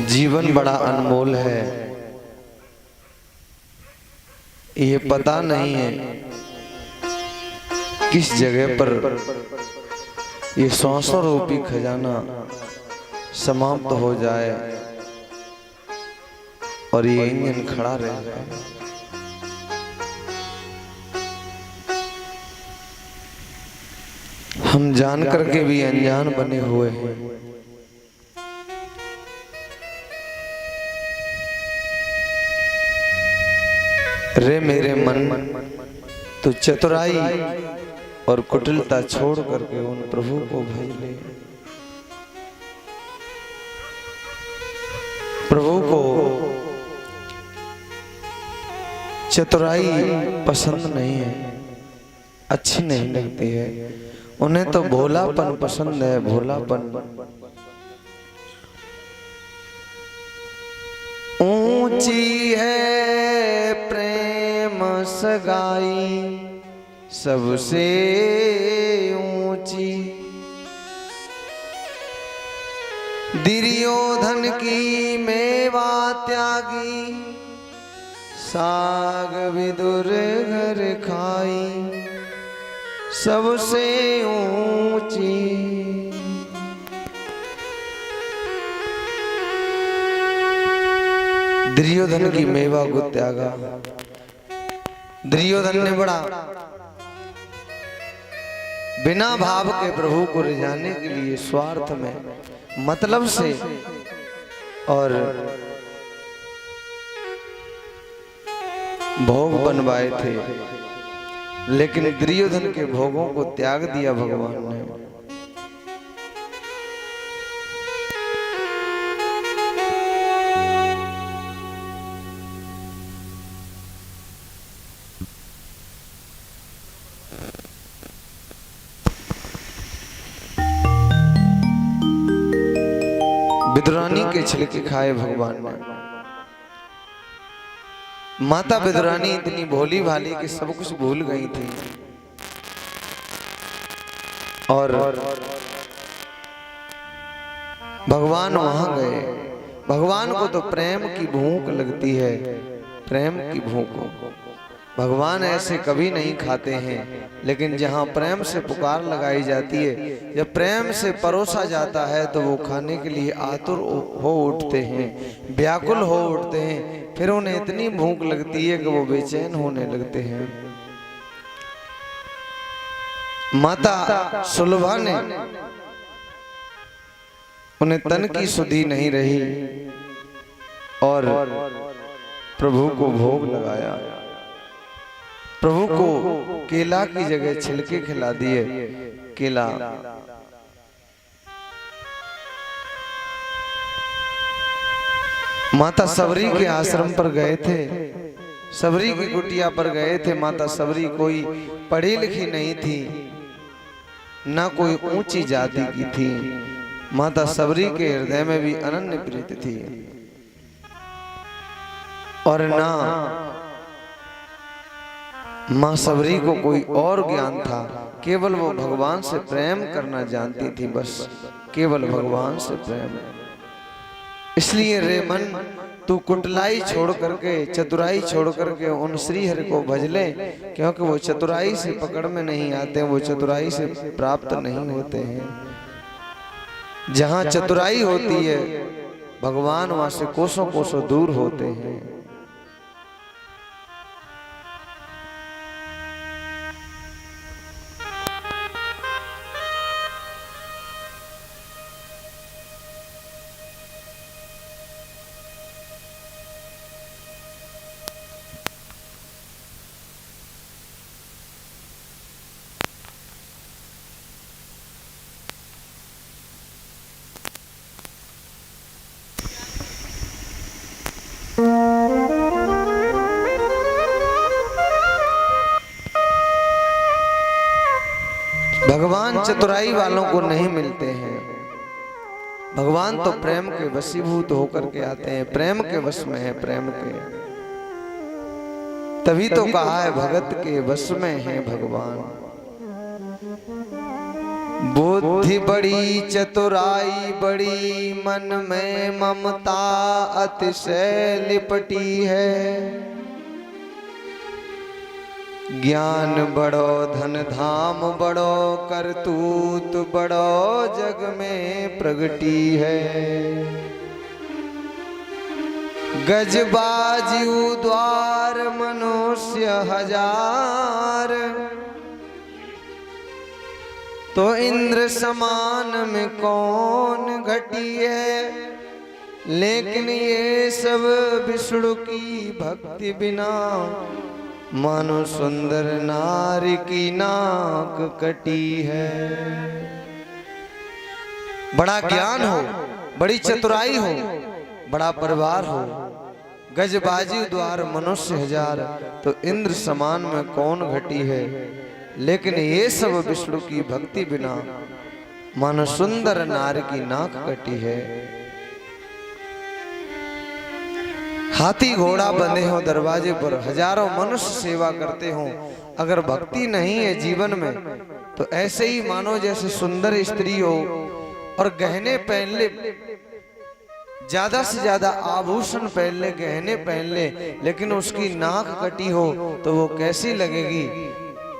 जीवन बड़ा अनमोल है, ये पता नहीं है किस जगह पर ये 100 रूपी खजाना समाप्त हो जाए और ये इंजन खड़ा रह जाए। हम जान करके भी अनजान बने हुए हैं। रे मेरे मन, तो चतुराई और कुटिलता छोड़ करके उन प्रभु को भज ले। प्रभु को चतुराई पसंद नहीं है, अच्छी नहीं लगती है। उन्हें तो भोलापन पसंद है, भोलापन। ऊंची है प्रेम सगाई सबसे ऊंची, दुर्योधन की मेवा त्यागी साग विदुर घर खाई सबसे ऊंची। दुर्योधन की मेवा को त्यागा। दुर्योधन ने बड़ा बिना भाव के प्रभु को रिझाने के लिए स्वार्थ में, मतलब से और भोग बनवाए थे, लेकिन दुर्योधन के भोगों को त्याग दिया भगवान ने। विदुरानी के छिलके खाए भगवान ने। माता विदुरानी इतनी भोली भाली कि सब कुछ भूल गई थी और भगवान वहां गए। भगवान को तो प्रेम की भूख लगती है, प्रेम की भूख। भगवान ऐसे कभी नहीं खाते हैं, लेकिन जहाँ प्रेम से पुकार लगाई जाती है, जब प्रेम से परोसा जाता है तो वो खाने के लिए आतुर हो उठते हैं, व्याकुल हो उठते हैं। फिर उन्हें इतनी भूख लगती है कि वो बेचैन होने लगते हैं। माता सुलभा ने उन्हें तन की सुधि नहीं रही और प्रभु को भोग लगाया। प्रभु को केला की जगह छिलके खिला दिए। केला माता सबरी के आश्रम पर गए थे, सबरी की कुटिया पर गए थे। माता सबरी कोई पढ़ी लिखी नहीं थी, ना कोई ऊंची जाति की थी। माता सबरी के हृदय में भी अनन्य प्रीति थी और ना माँ सबरी को कोई और ज्ञान था। केवल वो भगवान से प्रेम करना जानती थी, बस केवल भगवान से प्रेम। इसलिए रे मन, तू कुटलाई छोड़ करके, चतुराई छोड़ करके उन श्री हरि को भज ले, क्योंकि वो चतुराई से पकड़ में नहीं आते, वो चतुराई से प्राप्त नहीं होते हैं। जहाँ चतुराई होती है भगवान वहां से कोसों कोसों दूर होते हैं। भगवान चतुराई वालों को नहीं मिलते हैं। भगवान तो प्रेम के वशीभूत होकर के आते हैं, प्रेम के वश में है, प्रेम के। तभी तो कहा है भगत के वश में है भगवान। बुद्धि बड़ी चतुराई बड़ी, मन में ममता अतिशय लिपटी है। ज्ञान बड़ो धन धाम बड़ो, करतूत बड़ो जग में प्रगटी है। गजबाजू द्वार मनुष्य हजार, तो इंद्र समान में कौन घटी है। लेकिन ये सब विष्णु की भक्ति बिना, मानो सुंदर नारी की नाक कटी है। बड़ा ज्ञान हो, बड़ी चतुराई हो, बड़ा परिवार हो, गजबाजी द्वार मनुष्य हजार, तो इंद्र समान में कौन घटी है। लेकिन ये सब विष्णु की भक्ति बिना, मानो सुंदर नारी की नाक कटी है। हाथी घोड़ा बंधे हो दरवाजे पर, हजारों मनुष्य सेवा करते हो, अगर भक्ति नहीं है जीवन में, तो ऐसे ही मानो जैसे सुंदर स्त्री हो और गहने पहन ले, ज्यादा से ज्यादा आभूषण पहन ले, गहने पहन ले, लेकिन उसकी नाक कटी हो तो वो कैसी लगेगी,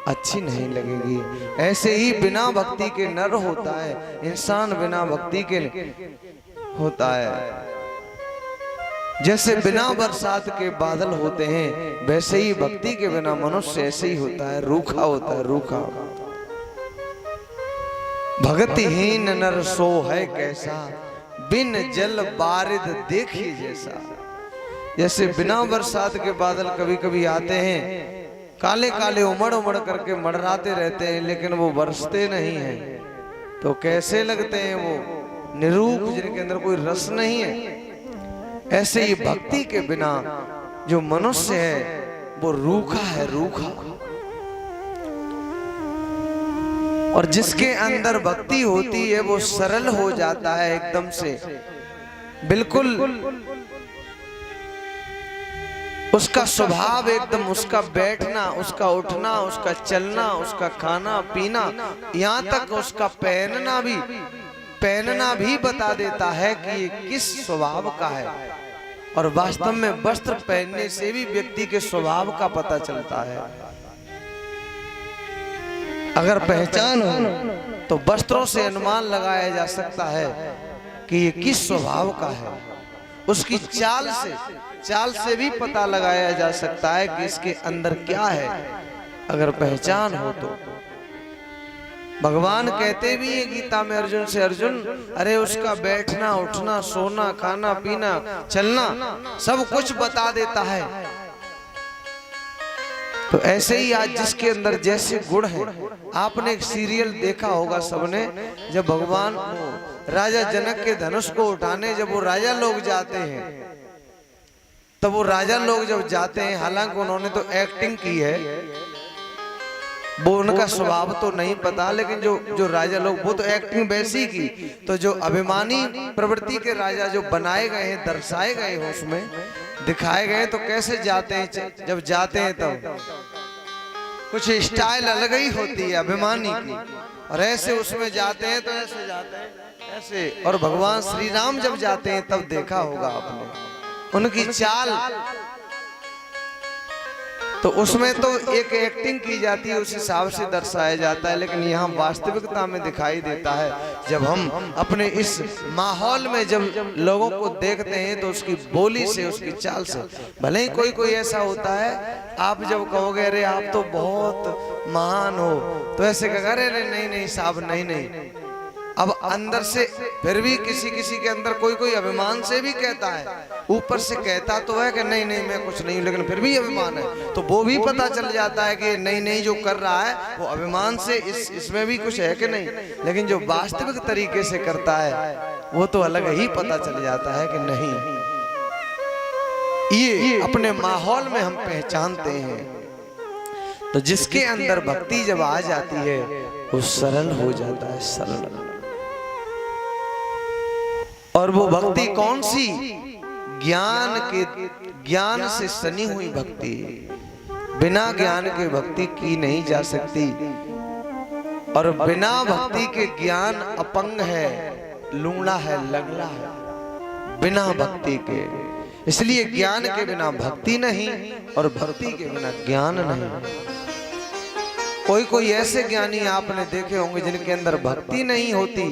अच्छी नहीं लगेगी। ऐसे ही बिना भक्ति के नर होता है इंसान, बिना भक्ति के होता है। जैसे बिना बरसात के बादल होते हैं, वैसे ही भक्ति के बिना मनुष्य ऐसे ही होता है, रूखा होता है, रूखा। भक्तिहीन नर सो है कैसा, बिन जल बारिद देखी जैसा। जैसे बिना बरसात के बादल कभी कभी आते हैं, काले काले उमड़ उमड़ करके मडराते रहते हैं, लेकिन वो बरसते नहीं हैं, तो कैसे लगते हैं वो, निरूप, जिनके अंदर कोई रस नहीं है। ऐसे ही भक्ति के बिना जो मनुष्य है वो रूखा है, रूखा। और जिसके अंदर भक्ति होती है वो सरल हो जाता है एकदम से, बिल्कुल उसका स्वभाव एकदम, उसका बैठना, उसका उठना, उसका चलना, उसका खाना पीना, यहाँ तक उसका पहनना भी बता देता है कि ये किस स्वभाव का है। और वास्तव में वस्त्र पहनने से भी व्यक्ति के स्वभाव का पता चलता है। अगर पहचान हो तो वस्त्रों से अनुमान लगाया जा सकता है कि ये किस स्वभाव का है। उसकी चाल से भी पता लगाया जा सकता है कि इसके अंदर क्या है, अगर पहचान हो तो। भगवान कहते भी है गीता में अर्जुन से, अर्जुन अरे उसका बैठना उठना सोना खाना पीना चलना सब कुछ बता देता है। तो ऐसे ही आज जिसके अंदर जैसे गुण है, आपने एक सीरियल देखा होगा सबने, जब भगवान राजा जनक के धनुष को उठाने जब वो राजा लोग जाते हैं, तब वो राजा लोग जब जाते हैं, हालांकि उन्होंने तो एक्टिंग की है, वो उनका स्वभाव तो नहीं पता, लेकिन जो राजा लोग वो तो एक्टिंग वैसी की। तो जो अभिमानी प्रवृत्ति के राजा जो बनाए गए हैं, दर्शाए गए हैं, उसमें दिखाए गए, तो कैसे जाते हैं, जब जाते हैं तब कुछ स्टाइल अलग ही होती है अभिमानी की। और ऐसे उसमें जाते हैं तो ऐसे जाते हैं ऐसे। और भगवान श्री राम जब जाते हैं तब देखा होगा आपने, उनकी चाल, तो उसमें तो एक एक्टिंग की जाती है, उस हिसाब से दर्शाया जाता है। लेकिन यहाँ वास्तविकता में दिखाई देता है, जब हम अपने इस माहौल में जब लोगों को देखते हैं, तो उसकी बोली से, उसकी चाल से, भले ही कोई ऐसा होता है, आप जब कहोगे अरे आप तो बहुत महान हो, तो ऐसे कहेगा अरे नहीं साहब नहीं। अब अंदर से फिर भी किसी के अंदर कोई अभिमान से भी कहता है, ऊपर से कहता तो है कि नहीं मैं कुछ नहीं हूं, लेकिन फिर भी अभिमान है, तो वो भी पता चल जाता है कि नहीं जो कर रहा है वो अभिमान से, इसमें भी कुछ है कि नहीं। लेकिन जो वास्तविक तरीके से करता है वो तो अलग ही पता चल जाता है कि नहीं। ये अपने माहौल में हम पहचानते हैं। तो जिसके अंदर भक्ति जब आ जाती है वो सरल हो जाता है, सरल। और वो भक्ति कौन सी? ज्ञान से सनी हुई भक्ति। बिना ज्ञान के भक्ति की नहीं जा सकती। और बिना भक्ति के ज्ञान अपंग है, लूंगड़ा है, लंगड़ा है, बिना भक्ति के। इसलिए ज्ञान के बिना भक्ति नहीं और भक्ति के बिना ज्ञान नहीं। कोई कोई ऐसे ज्ञानी आपने देखे होंगे जिनके अंदर भक्ति नहीं होती,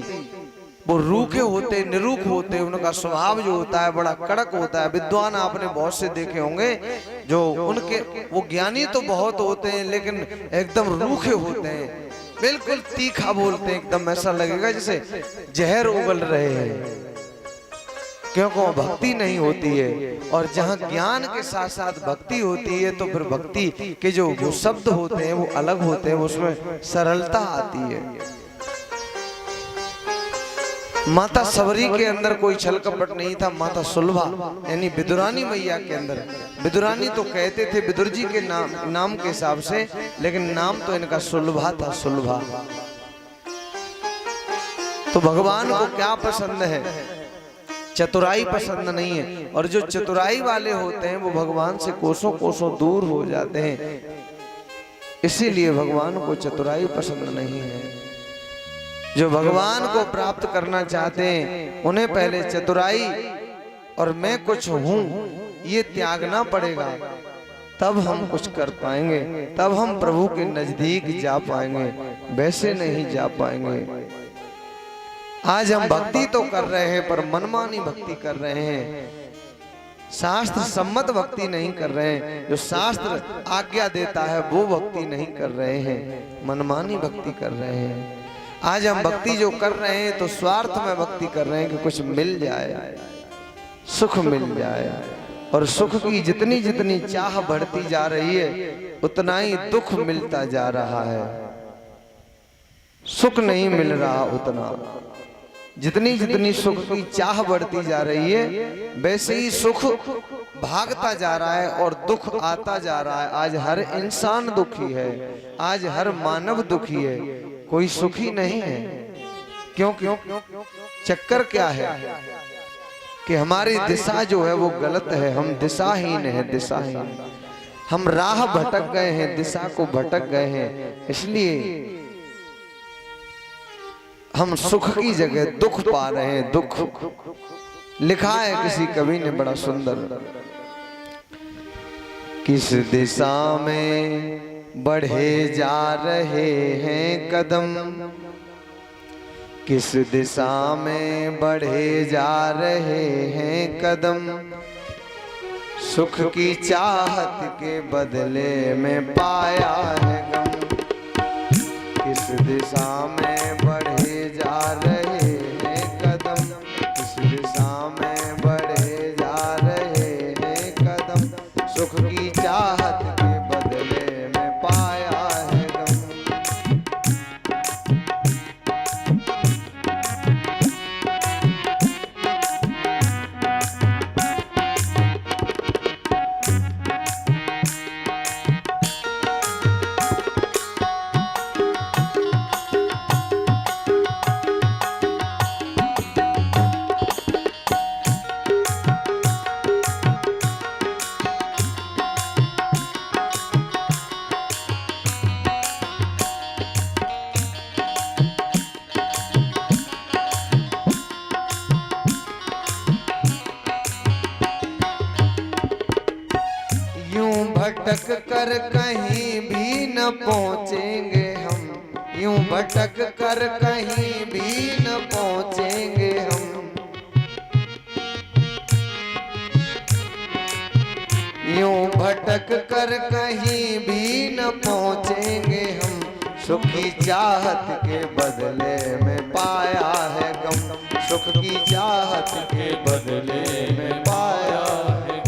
वो रूखे होते, निरूख होते, उनका स्वभाव जो होता है बड़ा कड़क होता है। विद्वान आपने बहुत से देखे होंगे जो उनके, वो ज्ञानी तो बहुत होते हैं लेकिन एकदम रूखे होते हैं, बिल्कुल तीखा बोलते हैं, एकदम ऐसा लगेगा जैसे जहर उगल रहे हैं, क्योंकि वो भक्ति नहीं होती है। और जहाँ ज्ञान के साथ साथ भक्ति होती है तो फिर भक्ति के जो शब्द होते हैं वो अलग होते हैं, उसमें सरलता आती है। माता सबरी के अंदर कोई छल कपट नहीं था। माता सुलभा यानी विदुरानी मैया के अंदर, विदुरानी तो कहते थे विदुर जी के नाम के हिसाब से, लेकिन नाम तो इनका सुलभा था, सुलभा। तो भगवान को क्या पसंद है? चतुराई पसंद नहीं है। और जो चतुराई वाले होते हैं वो भगवान से कोसों कोसों दूर हो जाते हैं, इसीलिए भगवान को चतुराई पसंद नहीं है। जो भगवान को प्राप्त करना चाहते हैं उन्हें पहले चतुराई और मैं कुछ हूं ये त्यागना पड़ेगा, तब हम कुछ कर पाएंगे, तब हम प्रभु के नजदीक जा पाएंगे, वैसे नहीं जा पाएंगे। आज हम भक्ति तो कर रहे हैं पर मनमानी भक्ति कर रहे हैं, शास्त्र सम्मत भक्ति नहीं कर रहे हैं। जो शास्त्र आज्ञा देता है वो भक्ति नहीं कर रहे हैं, मनमानी भक्ति कर रहे हैं। आज हम भक्ति जो कर रहे हैं तो स्वार्थ में भक्ति कर रहे हैं कि कुछ मिल जाए, सुख मिल जाए। और सुख की जितनी जितनी चाह बढ़ती जा रही है उतना ही दुख मिलता जा रहा है, सुख नहीं मिल रहा उतना। जितनी जितनी सुख की चाह बढ़ती जा रही है वैसे ही सुख भागता जा रहा है और दुख आता जा रहा है। आज हर इंसान दुखी है, आज हर मानव दुखी है, कोई सुखी नहीं है। क्यों? चक्कर क्या है कि हमारी दिशा जो है वो गलत है, हम दिशाहीन है, दिशाहीन। हम राह भटक गए हैं, दिशा को भटक गए हैं, इसलिए हम सुख की जगह दुख पा रहे हैं। दुख लिखा है किसी कवि ने बड़ा सुंदर, किस दिशा में बढ़े जा रहे हैं कदम, किस दिशा में बढ़े जा रहे हैं कदम, सुख की चाहत के बदले में पाया है गम। किस दिशा में बढ़े जा रहे हैं कदम, किस दिशा में बढ़े जा रहे हैं कदम, सुख की चाहत के बदले में पाया है गम। भटक कर कहीं भी न पहुँचेंगे हम, यूं भटक कर कहीं भी न पहुँचेंगे हम, यूं भटक कर कहीं भी न पहुँचेंगे हम, सुख की चाहत के बदले में पाया है गम, सुख की चाहत के बदले में पाया है।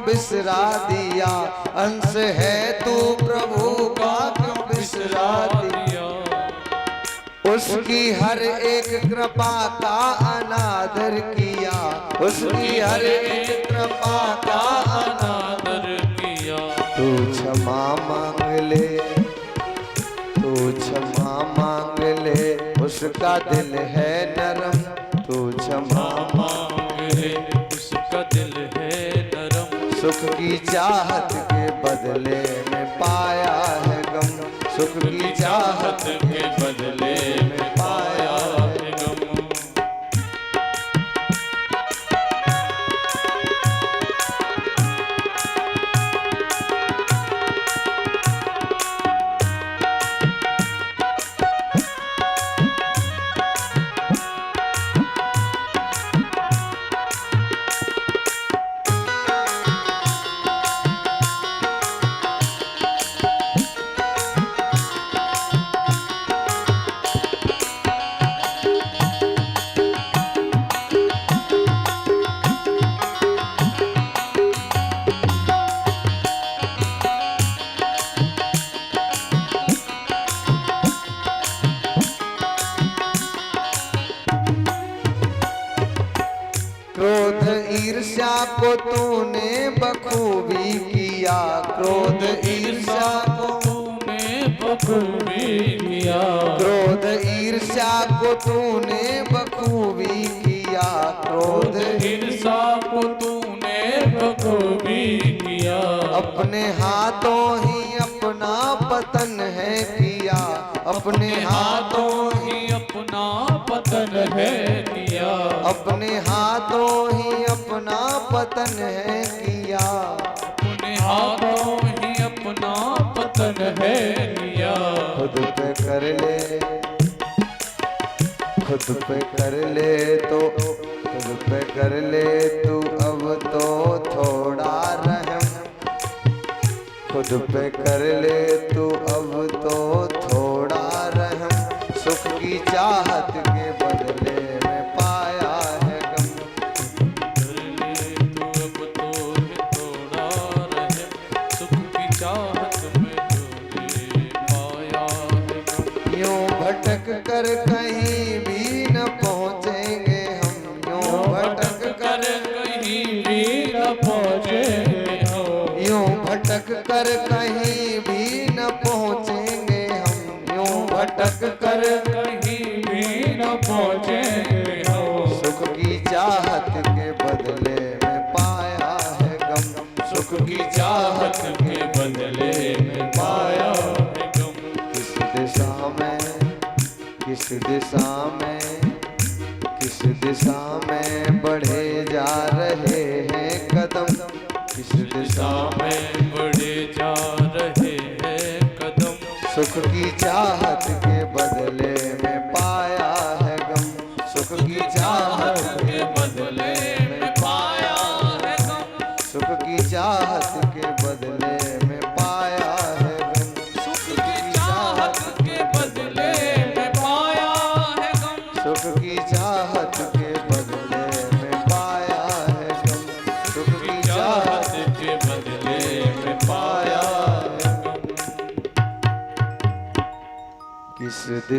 बिसरा दिया, अंश है तू प्रभु का क्यों बिसरा दिया। उसकी हर एक कृपा का अनादर किया, उसकी हर एक कृपा का अनादर किया। तू क्षमा मांग ले, तू क्षमा मांग ले, उसका दिल है नरम। तू क्षमा मांग ले, उसका दिल है नरम। सुख की चाहत के बदले में पाया है गम, सुख की चाहत के बदले में पाया है गम। क्रोध ईर्ष्या को तूने बखूबी किया, क्रोध ईर्ष्या को तूने बखूबी किया। क्रोध ईर्ष्या को तूने बखूबी किया, क्रोध ईर्ष्या को तूने बखूबी किया। अपने हाथों ही अपना पतन है किया, अपने हाथों ही अपना पतन है किया। अपने हाथों ही अपना पतन है किया, अपने हाथों ही अपना पतन है किया। खुद पे कर ले, खुद पे कर ले तो, खुद पे कर ले तू अब तो थोड़ा रहम। खुद पे कर ले तू अब तो थोड़ा रहम। सुख की चाहत के बदले में पाया है गम। कर ले तू अब तो थोड़ा रहम, सुख की चाहत में तूने पाया है गम। यूं भटक कर कहीं भी न पहुँचेंगे हम, यूं भटक कर कहीं भी न पहुँचेंगे हम। यूं भटक कर कहीं भी न पहुँचेंगे हम, यूं भटक कर कहीं भी न पहुँचेंगे हम। सुख की चाहत के बदले में पाया है गम, सुख की चाहत के बदले में पाया है गम। किस दिशा में, किस दिशा में, किस दिशा में बढ़े जा रहे हैं कदम। किस दिशा में बढ़े जा रहे हैं कदम। सुख की चाहत के बदले में पाया है गम, सुख की चाहत के बदले में पाया है गम। सुख की चाहत के बदले में पाया है गम, सुख की चाहत के बदले में पाया है गम। सुख की चाहत के बदले में पाया है गम, सुख की चाहत के बदले में पाया है गम। किस दिशा